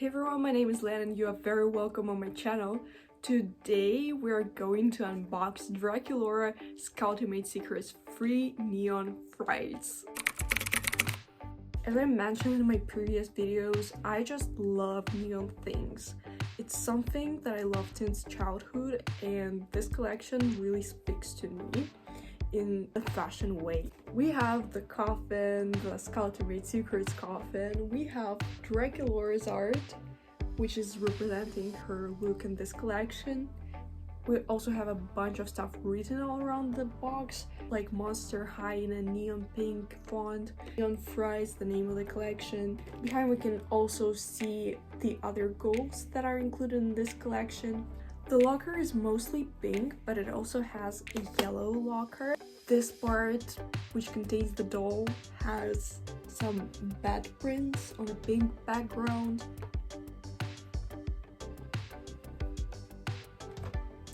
Hey everyone, my name is Lan and you are very welcome on my channel. Today we are going to unbox Draculaura Ultimate Secrets free Neon Frights. As I mentioned in my previous videos, I just love neon things. It's something that I love since childhood and this collection really speaks to me in a fashion way. We have the coffin, the Ultimate Secrets coffin. We have Draculaura's art, which is representing her look in this collection. We also have a bunch of stuff written all around the box, like Monster High in a neon pink font, Neon Frights, the name of the collection. Behind we can also see the other goals that are included in this collection. The locker is mostly pink, but it also has a yellow locker. This part, which contains the doll, has some bat prints on a pink background.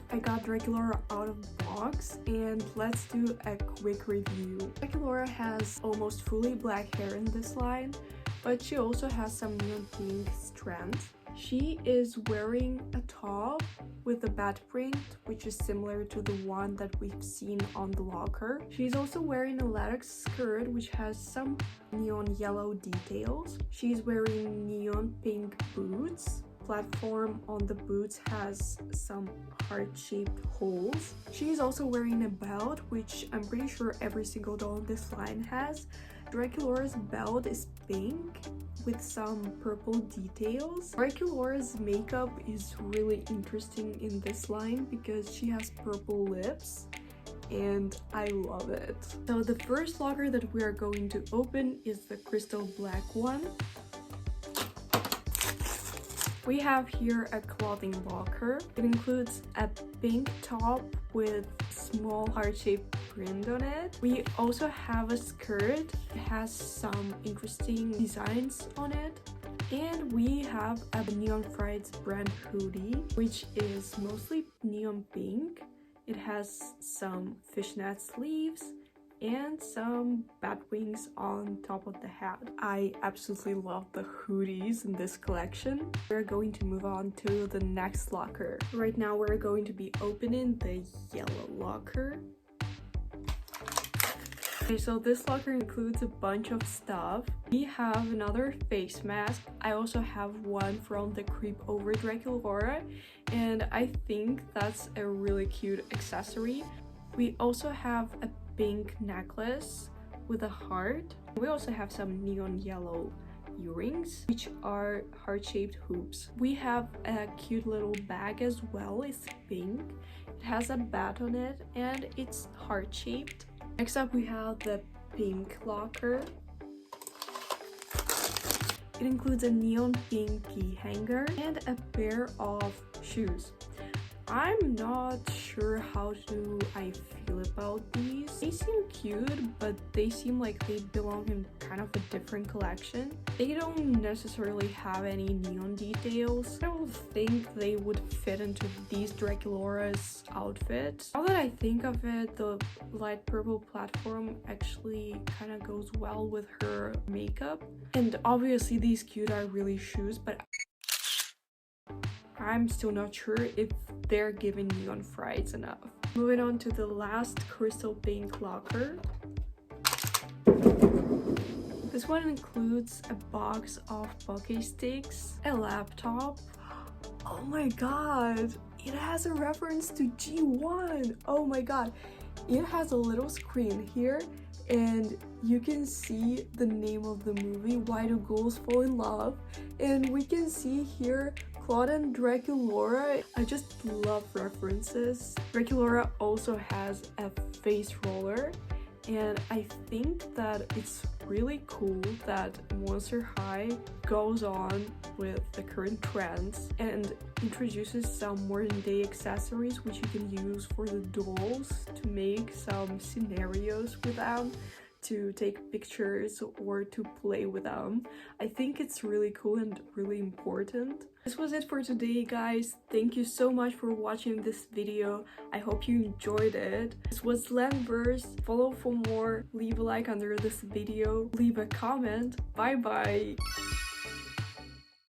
I got Draculaura out of the box and let's do a quick review. Draculaura has almost fully black hair in this line, but she also has some neon pink strands. She is wearing a top with a bat print, which is similar to the one that we've seen on the locker. She's also wearing a latex skirt, which has some neon yellow details. She's wearing neon pink boots. Platform on the boots has some heart-shaped holes. She's also wearing a belt, which I'm pretty sure every single doll in this line has. Draculaura's belt is pink with some purple details. Draculaura's makeup is really interesting in this line because she has purple lips and I love it. So the first locker that we are going to open is the crystal black one. We have here a clothing locker. It includes a pink top with small heart-shaped print on it. We also have a skirt. It has some interesting designs on it. And we have a Neon Frights brand hoodie, which is mostly neon pink. It has some fishnet sleeves and some bat wings on top of the hat. I absolutely love the hoodies in this collection. We're going to move on to the next locker. Right now we're going to be opening the yellow locker. Okay, so this locker includes a bunch of stuff. We have another face mask. I also have one from the Creep Over Draculaura, and I think that's a really cute accessory. We also have a pink necklace with a heart. We also have some neon yellow earrings, which are heart-shaped hoops. We have a cute little bag as well. It's pink. It has a bat on it and it's heart-shaped. Next up we have the pink locker. It includes a neon pink key hanger and a pair of shoes. I'm not sure how I feel about these. They seem cute, but they seem like they belong in kind of a different collection. They don't necessarily have any neon details. I don't think they would fit into these Draculaura's outfit. Now that I think of it, the light purple platform actually kind of goes well with her makeup. And obviously these cute are really shoes, but I'm still not sure if they're giving Neon Frights enough. Moving on to the last crystal pink locker. This one includes a box of poke sticks, a laptop. Oh my god, it has a reference to G1. Oh my god, it has a little screen here and you can see the name of the movie, Why Do Ghouls Fall in Love, and we can see here Claude and Draculaura. I just love references. Draculaura also has a face roller, and I think that it's really cool that Monster High goes on with the current trends and introduces some modern day accessories which you can use for the dolls to make some scenarios with them, to take pictures or to play with them. I think it's really cool and really important. This was it for today, guys. Thank you so much for watching this video. I hope you enjoyed it. This was 𝆪verse. Follow for more. Leave a like under this video. Leave a comment. Bye bye.